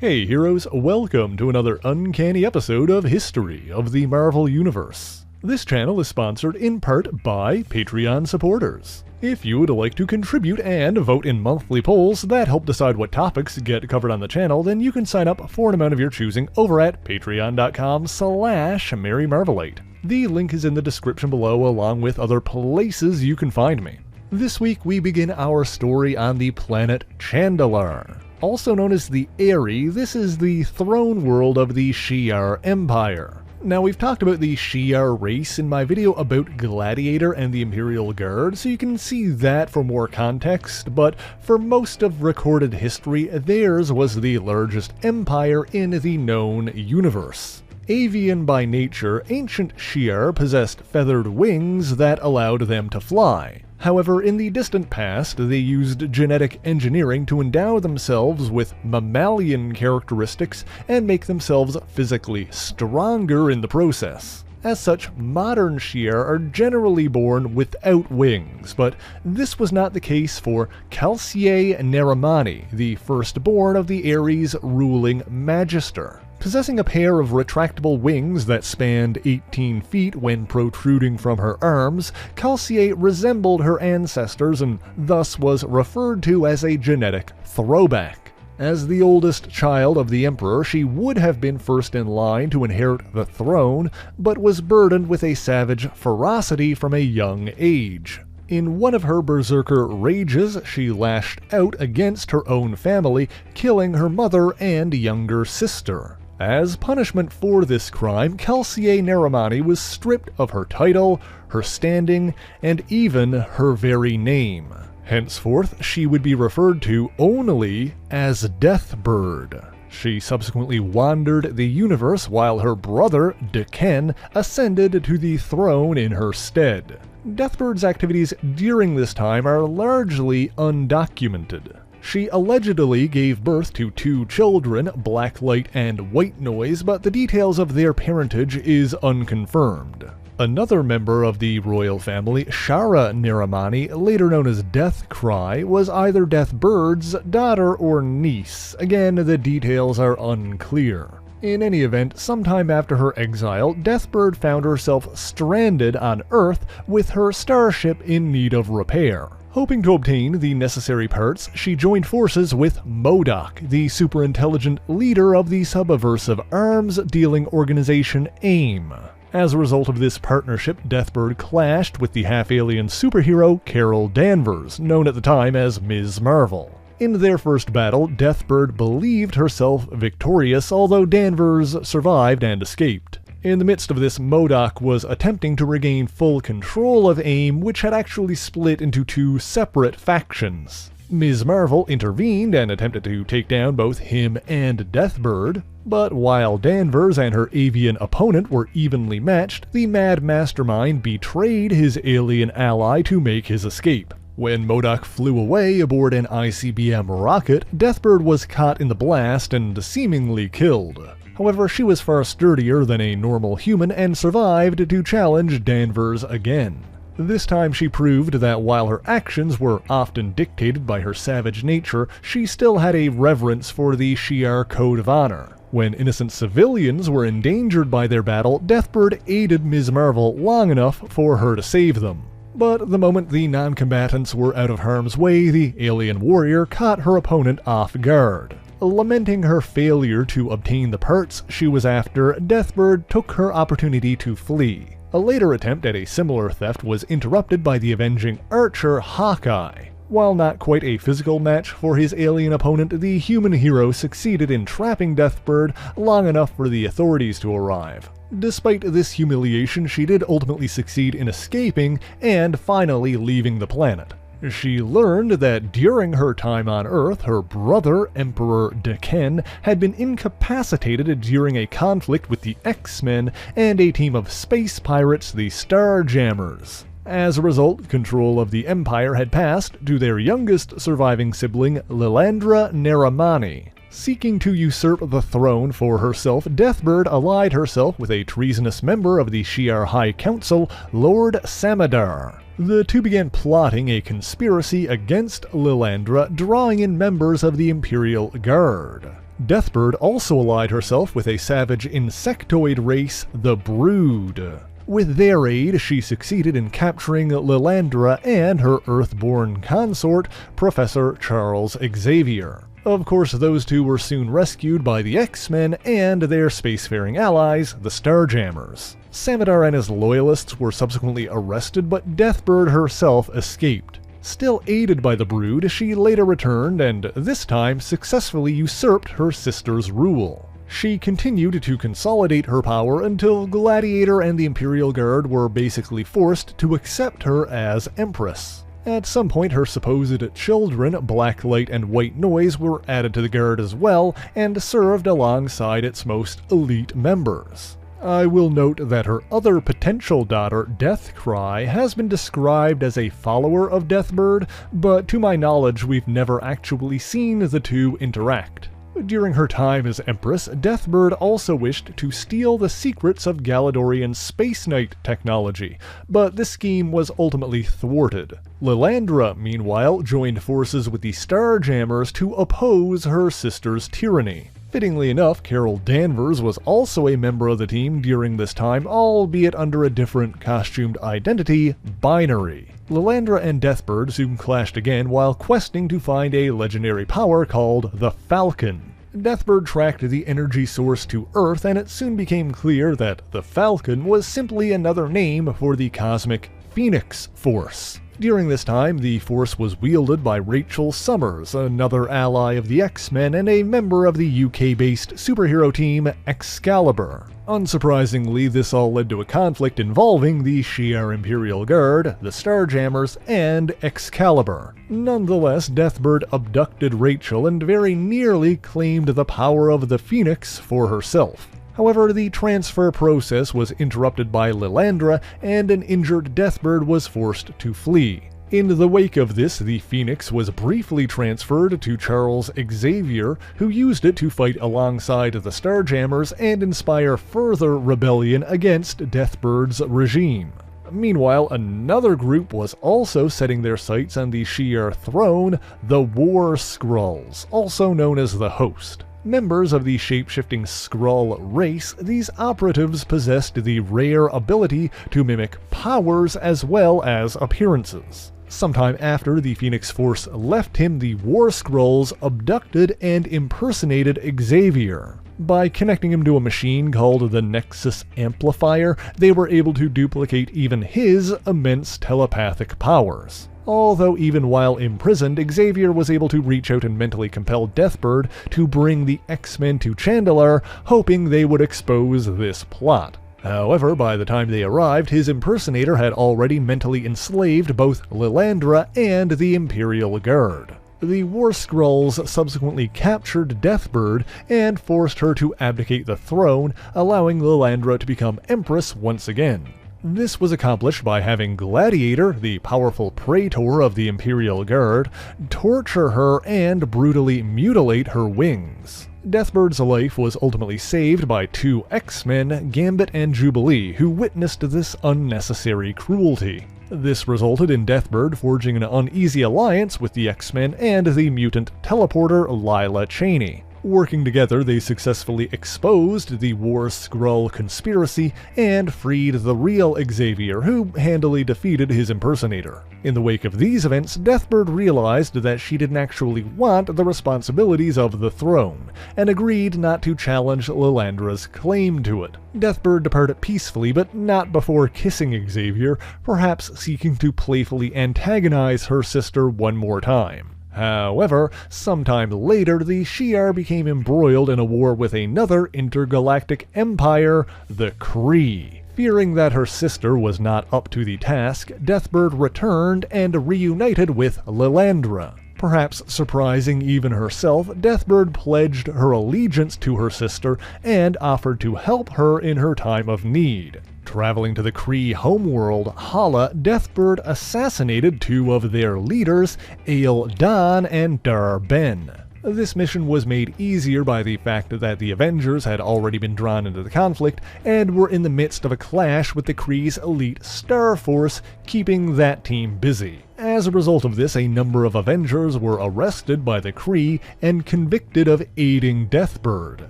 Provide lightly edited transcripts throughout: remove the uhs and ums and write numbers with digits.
Hey heroes, welcome to another uncanny episode of History of the Marvel Universe. This channel is sponsored in part by Patreon supporters. If you would like to contribute and vote in monthly polls that help decide what topics get covered on the channel, then you can sign up for an amount of your choosing over at patreon.com/MaryMarvelite. The link is in the description below along with other places you can find me. This week we begin our story on the planet Chandalar. Also known as the Eyrie, this is the throne world of the Shi'ar Empire. Now, we've talked about the Shi'ar race in my video about Gladiator and the Imperial Guard, so you can see that for more context, but for most of recorded history, theirs was the largest empire in the known universe. Avian by nature, ancient Shi'ar possessed feathered wings that allowed them to fly. However, in the distant past, they used genetic engineering to endow themselves with mammalian characteristics and make themselves physically stronger in the process. As such, modern Shi'ar are generally born without wings, but this was not the case for Kalsier Naramani, the firstborn of the Eyries' ruling magister. Possessing a pair of retractable wings that spanned 18 feet when protruding from her arms, Kalsier resembled her ancestors and thus was referred to as a genetic throwback. As the oldest child of the Emperor, she would have been first in line to inherit the throne, but was burdened with a savage ferocity from a young age. In one of her berserker rages, she lashed out against her own family, killing her mother and younger sister. As punishment for this crime, Kalsier Naramani was stripped of her title, her standing, and even her very name. Henceforth, she would be referred to only as Deathbird. She subsequently wandered the universe while her brother, Deken, ascended to the throne in her stead. Deathbird's activities during this time are largely undocumented. She allegedly gave birth to 2 children, Blacklight and White Noise, but the details of their parentage is unconfirmed. Another member of the royal family, Shara Naramani, later known as Deathcry, was either Deathbird's daughter or niece. Again, the details are unclear. In any event, sometime after her exile, Deathbird found herself stranded on Earth with her starship in need of repair. Hoping to obtain the necessary parts, she joined forces with MODOK, the superintelligent leader of the subversive arms-dealing organization AIM. As a result of this partnership, Deathbird clashed with the half-alien superhero Carol Danvers, known at the time as Ms. Marvel. In their first battle, Deathbird believed herself victorious, although Danvers survived and escaped. In the midst of this, MODOK was attempting to regain full control of AIM, which had actually split into 2 separate factions. Ms. Marvel intervened and attempted to take down both him and Deathbird, but while Danvers and her avian opponent were evenly matched, the mad mastermind betrayed his alien ally to make his escape. When MODOK flew away aboard an ICBM rocket, Deathbird was caught in the blast and seemingly killed. However, she was far sturdier than a normal human and survived to challenge Danvers again. This time she proved that while her actions were often dictated by her savage nature, she still had a reverence for the Shi'ar Code of Honor. When innocent civilians were endangered by their battle, Deathbird aided Ms. Marvel long enough for her to save them. But the moment the non-combatants were out of harm's way, the alien warrior caught her opponent off guard. Lamenting her failure to obtain the parts she was after, Deathbird took her opportunity to flee. A later attempt at a similar theft was interrupted by the avenging archer Hawkeye. While not quite a physical match for his alien opponent, the human hero succeeded in trapping Deathbird long enough for the authorities to arrive. Despite this humiliation, she did ultimately succeed in escaping and finally leaving the planet. She learned that during her time on Earth, her brother, Emperor Deken, had been incapacitated during a conflict with the X-Men and a team of space pirates, the Starjammers. As a result, control of the Empire had passed to their youngest surviving sibling, Lilandra Naramani. Seeking to usurp the throne for herself, Deathbird allied herself with a treasonous member of the Shi'ar High Council, Lord Samedar. The two began plotting a conspiracy against Lilandra, drawing in members of the Imperial Guard. Deathbird also allied herself with a savage insectoid race, the Brood. With their aid, she succeeded in capturing Lilandra and her Earthborn consort, Professor Charles Xavier. Of course, those two were soon rescued by the X-Men and their spacefaring allies, the Starjammers. Samedar and his loyalists were subsequently arrested, but Deathbird herself escaped. Still aided by the Brood, she later returned and, this time, successfully usurped her sister's rule. She continued to consolidate her power until Gladiator and the Imperial Guard were basically forced to accept her as Empress. At some point, her supposed children, Blacklight and White Noise, were added to the Guard as well and served alongside its most elite members. I will note that her other potential daughter, Deathcry, has been described as a follower of Deathbird, but to my knowledge we've never actually seen the two interact. During her time as Empress, Deathbird also wished to steal the secrets of Galadorian Space Knight technology, but this scheme was ultimately thwarted. Lilandra, meanwhile, joined forces with the Starjammers to oppose her sister's tyranny. Fittingly enough, Carol Danvers was also a member of the team during this time, albeit under a different costumed identity, Binary. Lilandra and Deathbird soon clashed again while questing to find a legendary power called the Falcon. Deathbird tracked the energy source to Earth, and it soon became clear that the Falcon was simply another name for the cosmic Phoenix Force. During this time, the Force was wielded by Rachel Summers, another ally of the X-Men and a member of the UK-based superhero team Excalibur. Unsurprisingly, this all led to a conflict involving the Shi'ar Imperial Guard, the Starjammers, and Excalibur. Nonetheless, Deathbird abducted Rachel and very nearly claimed the power of the Phoenix for herself. However, the transfer process was interrupted by Lilandra, and an injured Deathbird was forced to flee. In the wake of this, the Phoenix was briefly transferred to Charles Xavier, who used it to fight alongside the Starjammers and inspire further rebellion against Deathbird's regime. Meanwhile, another group was also setting their sights on the Shi'ar throne, the War Skrulls, also known as the Host. Members of the shape-shifting Skrull race, these operatives possessed the rare ability to mimic powers as well as appearances. Sometime after the Phoenix Force left him, the War Skrulls abducted and impersonated Xavier. By connecting him to a machine called the Nexus Amplifier, they were able to duplicate even his immense telepathic powers. Although even while imprisoned, Xavier was able to reach out and mentally compel Deathbird to bring the X-Men to Chandelure, hoping they would expose this plot. However, by the time they arrived, his impersonator had already mentally enslaved both Lilandra and the Imperial Guard. The War Skrulls subsequently captured Deathbird and forced her to abdicate the throne, allowing Lilandra to become Empress once again. This was accomplished by having Gladiator, the powerful praetor of the Imperial Guard, torture her and brutally mutilate her wings. Deathbird's life was ultimately saved by two X-Men, Gambit and Jubilee, who witnessed this unnecessary cruelty. This resulted in Deathbird forging an uneasy alliance with the X-Men and the mutant teleporter Lila Cheney. Working together, they successfully exposed the War Skrull conspiracy and freed the real Xavier, who handily defeated his impersonator. In the wake of these events, Deathbird realized that she didn't actually want the responsibilities of the throne, and agreed not to challenge Lilandra's claim to it. Deathbird departed peacefully, but not before kissing Xavier, perhaps seeking to playfully antagonize her sister one more time. However, sometime later, the Shi'ar became embroiled in a war with another intergalactic empire, the Kree. Fearing that her sister was not up to the task, Deathbird returned and reunited with Lilandra. Perhaps surprising even herself, Deathbird pledged her allegiance to her sister and offered to help her in her time of need. Traveling to the Kree homeworld, Hala, Deathbird assassinated two of their leaders, Ael-Dan and Dar-Ben. This mission was made easier by the fact that the Avengers had already been drawn into the conflict and were in the midst of a clash with the Kree's elite Star Force, keeping that team busy. As a result of this, a number of Avengers were arrested by the Kree and convicted of aiding Deathbird.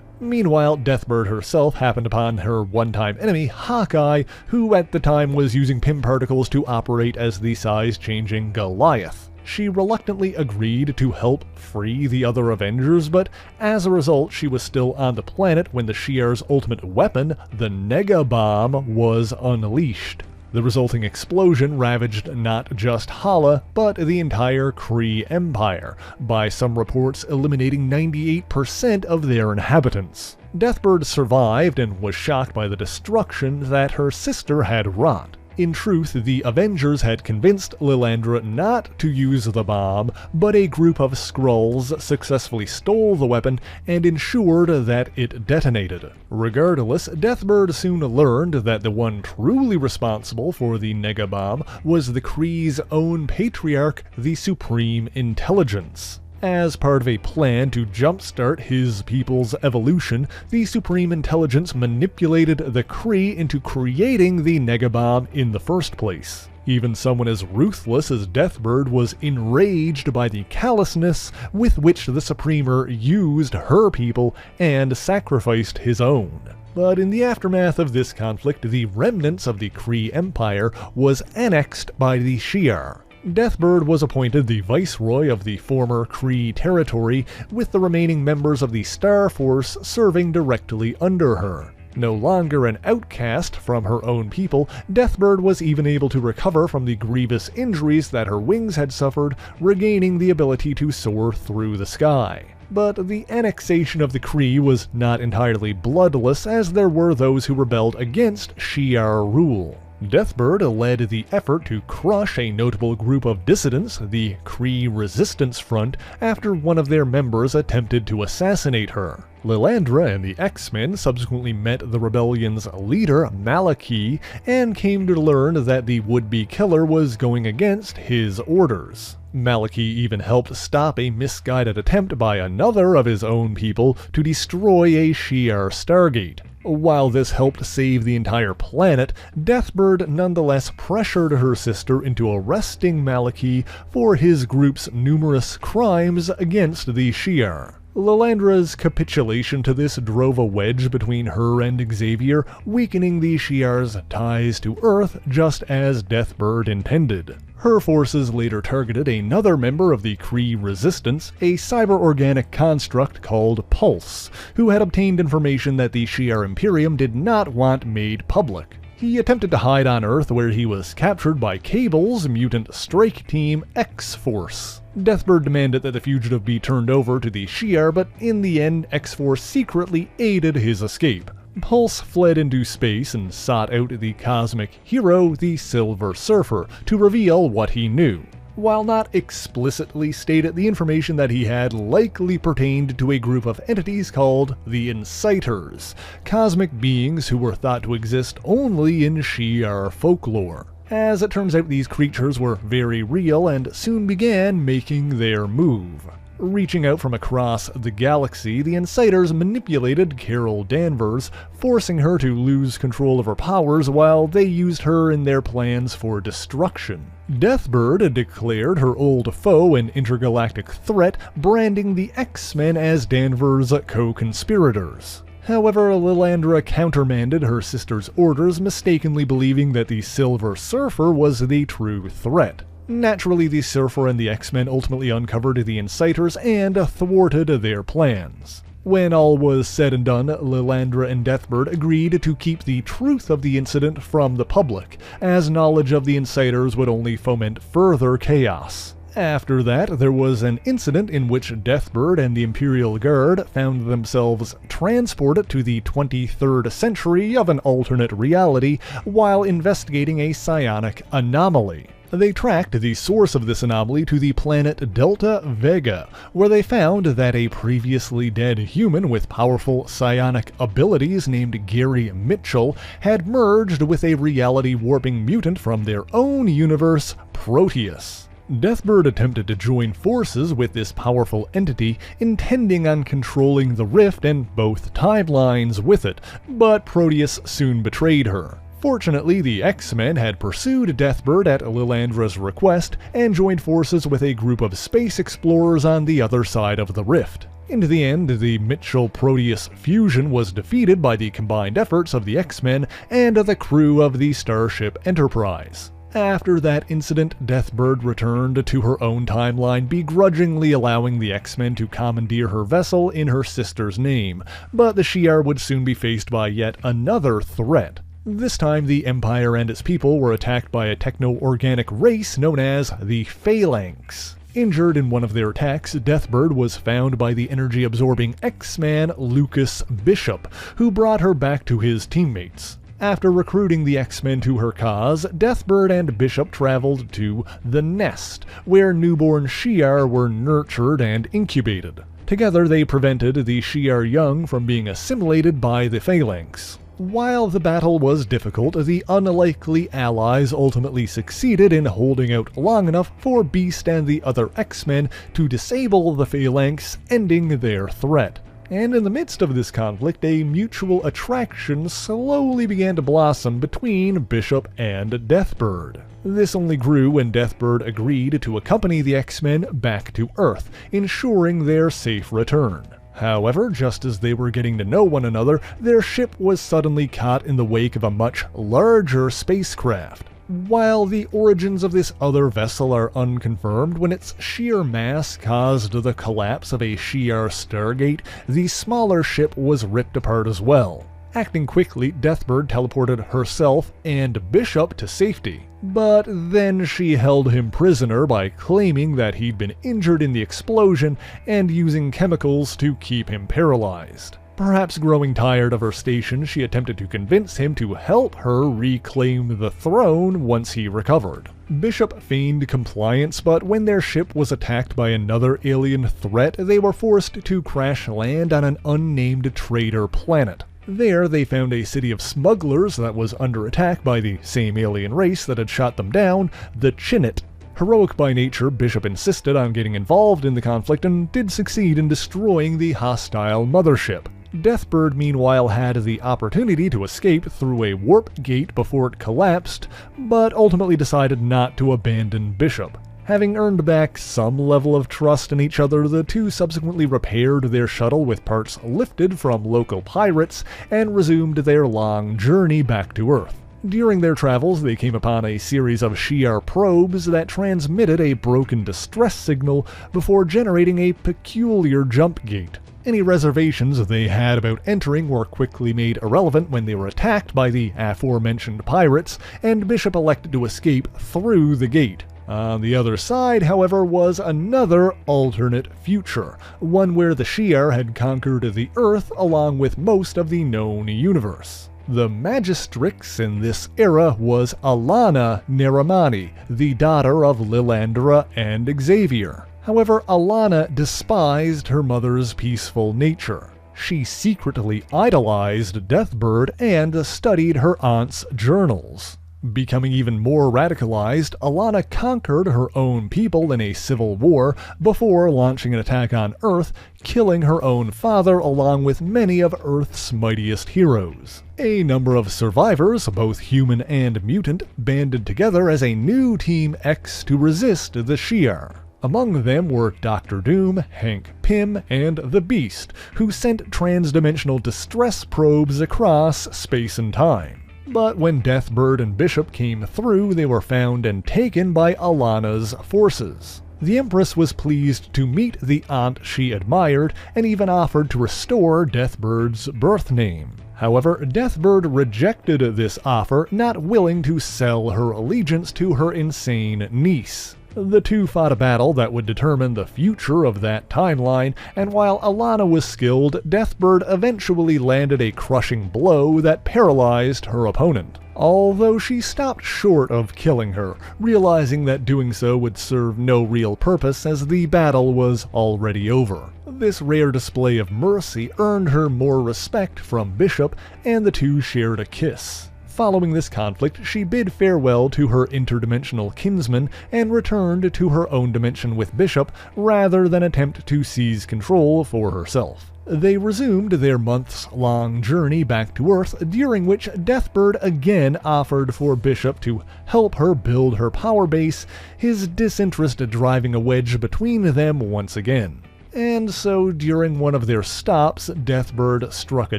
Meanwhile, Deathbird herself happened upon her one-time enemy, Hawkeye, who at the time was using Pym particles to operate as the size-changing Goliath. She reluctantly agreed to help free the other Avengers, but as a result, she was still on the planet when the Shi'ar's ultimate weapon, the Nega Bomb, was unleashed. The resulting explosion ravaged not just Hala, but the entire Kree Empire, by some reports eliminating 98% of their inhabitants. Deathbird survived and was shocked by the destruction that her sister had wrought. In truth, the Avengers had convinced Lilandra not to use the bomb, but a group of Skrulls successfully stole the weapon and ensured that it detonated. Regardless, Deathbird soon learned that the one truly responsible for the Nega Bomb was the Kree's own patriarch, the Supreme Intelligence. As part of a plan to jumpstart his people's evolution, the Supreme Intelligence manipulated the Kree into creating the Nega Bomb in the first place. Even someone as ruthless as Deathbird was enraged by the callousness with which the Supremer used her people and sacrificed his own. But in the aftermath of this conflict, the remnants of the Kree Empire was annexed by the Shi'ar. Deathbird was appointed the viceroy of the former Kree territory, with the remaining members of the Star Force serving directly under her. No longer an outcast from her own people, Deathbird was even able to recover from the grievous injuries that her wings had suffered, regaining the ability to soar through the sky. But the annexation of the Kree was not entirely bloodless, as there were those who rebelled against Shi'ar rule. Deathbird led the effort to crush a notable group of dissidents, the Kree Resistance Front, after one of their members attempted to assassinate her. Lilandra and the X-Men subsequently met the rebellion's leader, Maliki, and came to learn that the would-be killer was going against his orders. Maliki even helped stop a misguided attempt by another of his own people to destroy a Shi'ar Stargate. While this helped save the entire planet, Deathbird nonetheless pressured her sister into arresting Maliki for his group's numerous crimes against the Shi'ar. Lilandra's capitulation to this drove a wedge between her and Xavier, weakening the Shi'ar's ties to Earth just as Deathbird intended. Her forces later targeted another member of the Kree Resistance, a cyber-organic construct called Pulse, who had obtained information that the Shi'ar Imperium did not want made public. He attempted to hide on Earth, where he was captured by Cable's mutant strike team, X-Force. Deathbird demanded that the fugitive be turned over to the Shi'ar, but in the end, X-Force secretly aided his escape. Pulse fled into space and sought out the cosmic hero, the Silver Surfer, to reveal what he knew. While not explicitly stated, the information that he had likely pertained to a group of entities called the Inciters, cosmic beings who were thought to exist only in Shi'ar folklore. As it turns out, these creatures were very real and soon began making their move. Reaching out from across the galaxy, the Inciters manipulated Carol Danvers, forcing her to lose control of her powers while they used her in their plans for destruction. Deathbird declared her old foe an intergalactic threat, branding the X-Men as Danvers' co-conspirators. However, Lilandra countermanded her sister's orders, mistakenly believing that the Silver Surfer was the true threat. Naturally, the Surfer and the X-Men ultimately uncovered the Inciters and thwarted their plans. When all was said and done, Lilandra and Deathbird agreed to keep the truth of the incident from the public, as knowledge of the Inciters would only foment further chaos. After that, there was an incident in which Deathbird and the Imperial Guard found themselves transported to the 23rd century of an alternate reality while investigating a psionic anomaly. They tracked the source of this anomaly to the planet Delta Vega, where they found that a previously dead human with powerful psionic abilities named Gary Mitchell had merged with a reality-warping mutant from their own universe, Proteus. Deathbird attempted to join forces with this powerful entity, intending on controlling the rift and both timelines with it, but Proteus soon betrayed her. Fortunately, the X-Men had pursued Deathbird at Lilandra's request and joined forces with a group of space explorers on the other side of the rift. In the end, the Mitchell-Proteus fusion was defeated by the combined efforts of the X-Men and the crew of the starship Enterprise. After that incident, Deathbird returned to her own timeline, begrudgingly allowing the X-Men to commandeer her vessel in her sister's name, but the Shi'ar would soon be faced by yet another threat. This time, the Empire and its people were attacked by a techno-organic race known as the Phalanx. Injured in one of their attacks, Deathbird was found by the energy-absorbing X-Man Lucas Bishop, who brought her back to his teammates. After recruiting the X-Men to her cause, Deathbird and Bishop traveled to the Nest, where newborn Shi'ar were nurtured and incubated. Together, they prevented the Shi'ar young from being assimilated by the Phalanx. While the battle was difficult, the unlikely allies ultimately succeeded in holding out long enough for Beast and the other X-Men to disable the Phalanx, ending their threat. And in the midst of this conflict, a mutual attraction slowly began to blossom between Bishop and Deathbird. This only grew when Deathbird agreed to accompany the X-Men back to Earth, ensuring their safe return. However, just as they were getting to know one another, their ship was suddenly caught in the wake of a much larger spacecraft. While the origins of this other vessel are unconfirmed, when its sheer mass caused the collapse of a Shi'ar Stargate, the smaller ship was ripped apart as well. Acting quickly, Deathbird teleported herself and Bishop to safety. But then she held him prisoner by claiming that he'd been injured in the explosion and using chemicals to keep him paralyzed. Perhaps growing tired of her station, she attempted to convince him to help her reclaim the throne once he recovered. Bishop feigned compliance, but when their ship was attacked by another alien threat, they were forced to crash land on an unnamed trader planet. There, they found a city of smugglers that was under attack by the same alien race that had shot them down, the Ch'nit. Heroic by nature, Bishop insisted on getting involved in the conflict and did succeed in destroying the hostile mothership. Deathbird, meanwhile, had the opportunity to escape through a warp gate before it collapsed, but ultimately decided not to abandon Bishop. Having earned back some level of trust in each other, the two subsequently repaired their shuttle with parts lifted from local pirates and resumed their long journey back to Earth. During their travels, they came upon a series of Shi'ar probes that transmitted a broken distress signal before generating a peculiar jump gate. Any reservations they had about entering were quickly made irrelevant when they were attacked by the aforementioned pirates, and Bishop elected to escape through the gate. On the other side, however, was another alternate future, one where the Shi'ar had conquered the Earth along with most of the known universe. The Magistrix in this era was Alana Neramani, the daughter of Lilandra and Xavier. However, Alana despised her mother's peaceful nature. She secretly idolized Deathbird and studied her aunt's journals. Becoming even more radicalized, Alana conquered her own people in a civil war before launching an attack on Earth, killing her own father along with many of Earth's mightiest heroes. A number of survivors, both human and mutant, banded together as a new Team X to resist the Shi'ar. Among them were Dr. Doom, Hank Pym, and the Beast, who sent transdimensional distress probes across space and time. But when Deathbird and Bishop came through, they were found and taken by Alana's forces. The Empress was pleased to meet the aunt she admired and even offered to restore Deathbird's birth name. However, Deathbird rejected this offer, not willing to sell her allegiance to her insane niece. The two fought a battle that would determine the future of that timeline, and while Alana was skilled, Deathbird eventually landed a crushing blow that paralyzed her opponent. Although she stopped short of killing her, realizing that doing so would serve no real purpose as the battle was already over. This rare display of mercy earned her more respect from Bishop, and the two shared a kiss. Following this conflict, she bid farewell to her interdimensional kinsman and returned to her own dimension with Bishop rather than attempt to seize control for herself. They resumed their months-long journey back to Earth, during which Deathbird again offered for Bishop to help her build her power base, his disinterest driving a wedge between them once again. And so during one of their stops, Deathbird struck a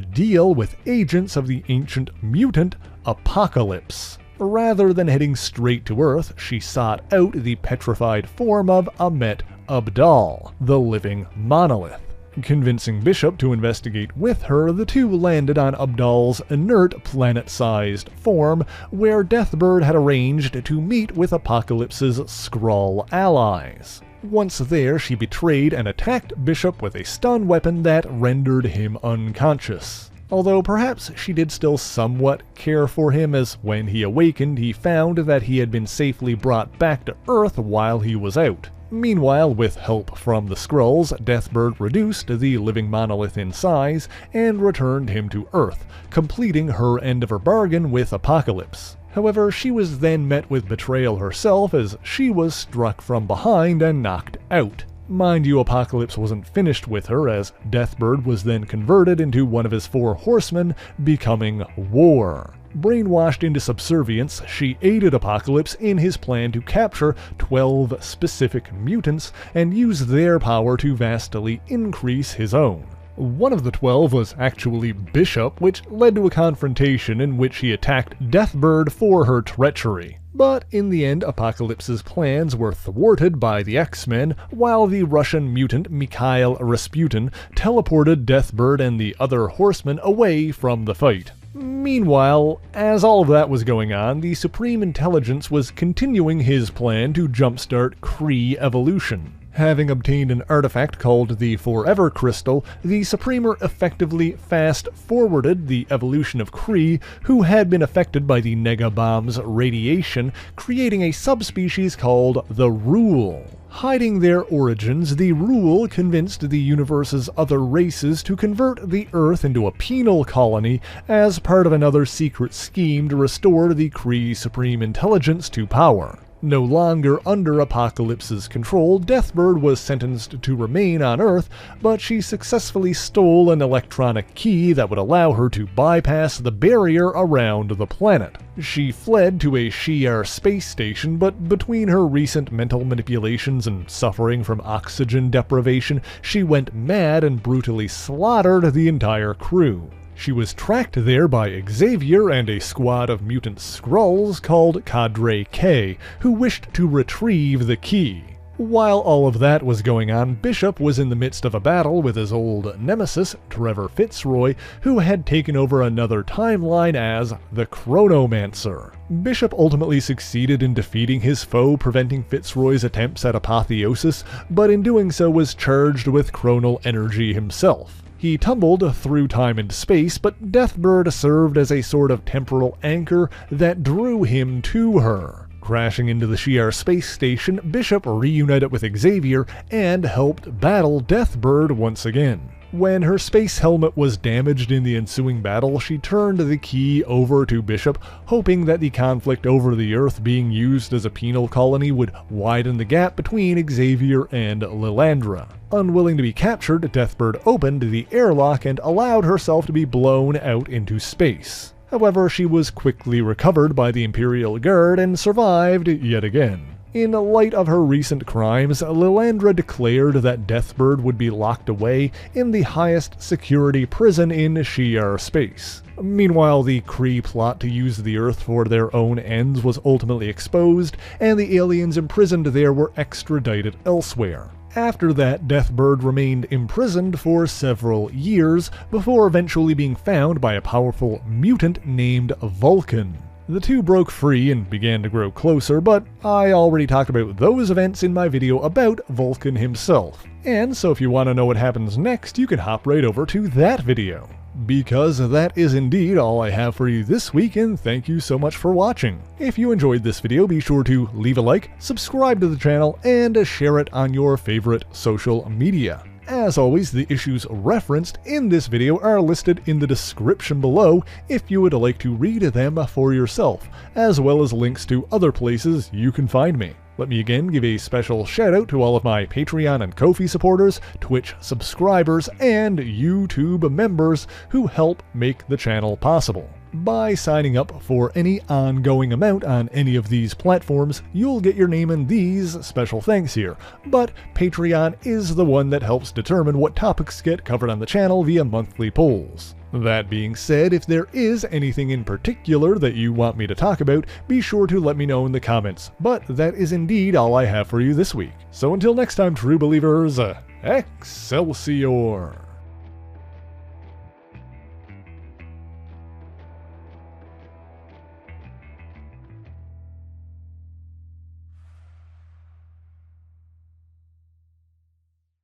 deal with agents of the ancient mutant Apocalypse. Rather than heading straight to Earth, she sought out the petrified form of Amet Abdal, the living monolith. Convincing Bishop to investigate with her, the two landed on Abdal's inert planet-sized form, where Deathbird had arranged to meet with Apocalypse's Skrull allies. Once there, she betrayed and attacked Bishop with a stun weapon that rendered him unconscious. Although perhaps she did still somewhat care for him, as when he awakened he found that he had been safely brought back to Earth while he was out. Meanwhile, with help from the Skrulls, Deathbird reduced the living monolith in size and returned him to Earth, completing her end of her bargain with Apocalypse. However, she was then met with betrayal herself, as she was struck from behind and knocked out. Mind you, Apocalypse wasn't finished with her, as Deathbird was then converted into one of his 4 horsemen, becoming War. Brainwashed into subservience, she aided Apocalypse in his plan to capture 12 specific mutants and use their power to vastly increase his own. One of the 12 was actually Bishop, which led to a confrontation in which he attacked Deathbird for her treachery. But in the end, Apocalypse's plans were thwarted by the X-Men, while the Russian mutant Mikhail Rasputin teleported Deathbird and the other horsemen away from the fight. Meanwhile, as all of that was going on, the Supreme Intelligence was continuing his plan to jumpstart Kree evolution. Having obtained an artifact called the Forever Crystal, the Supremer effectively fast-forwarded the evolution of Kree, who had been affected by the Negabomb's radiation, creating a subspecies called the Rule. Hiding their origins, the Rule convinced the universe's other races to convert the Earth into a penal colony as part of another secret scheme to restore the Kree Supreme Intelligence to power. No longer under Apocalypse's control, Deathbird was sentenced to remain on Earth, but she successfully stole an electronic key that would allow her to bypass the barrier around the planet. She fled to a Shi'ar space station, but between her recent mental manipulations and suffering from oxygen deprivation, she went mad and brutally slaughtered the entire crew. She was tracked there by Xavier and a squad of mutant Skrulls called Cadre K, who wished to retrieve the key. While all of that was going on, Bishop was in the midst of a battle with his old nemesis, Trevor Fitzroy, who had taken over another timeline as the Chronomancer. Bishop ultimately succeeded in defeating his foe, preventing Fitzroy's attempts at apotheosis, but in doing so was charged with chronal energy himself. He tumbled through time and space, but Deathbird served as a sort of temporal anchor that drew him to her. Crashing into the Shi'ar space station, Bishop reunited with Xavier and helped battle Deathbird once again. When her space helmet was damaged in the ensuing battle, she turned the key over to Bishop, hoping that the conflict over the Earth being used as a penal colony would widen the gap between Xavier and Lilandra. Unwilling to be captured, Deathbird opened the airlock and allowed herself to be blown out into space. However, she was quickly recovered by the Imperial Guard and survived yet again. In light of her recent crimes, Lilandra declared that Deathbird would be locked away in the highest security prison in Shi'ar space. Meanwhile, the Kree plot to use the Earth for their own ends was ultimately exposed, and the aliens imprisoned there were extradited elsewhere. After that, Deathbird remained imprisoned for several years, before eventually being found by a powerful mutant named Vulcan. The two broke free and began to grow closer, but I already talked about those events in my video about Vulcan himself. And so if you want to know what happens next, you can hop right over to that video. Because that is indeed all I have for you this week, and thank you so much for watching. If you enjoyed this video, be sure to leave a like, subscribe to the channel, and share it on your favorite social media. As always, the issues referenced in this video are listed in the description below if you would like to read them for yourself, as well as links to other places you can find me. Let me again give a special shout out to all of my Patreon and Ko-fi supporters, Twitch subscribers, and YouTube members who help make the channel possible. By signing up for any ongoing amount on any of these platforms, you'll get your name in these special thanks here, but Patreon is the one that helps determine what topics get covered on the channel via monthly polls. That being said, if there is anything in particular that you want me to talk about, be sure to let me know in the comments, but that is indeed all I have for you this week. So until next time, true believers, Excelsior!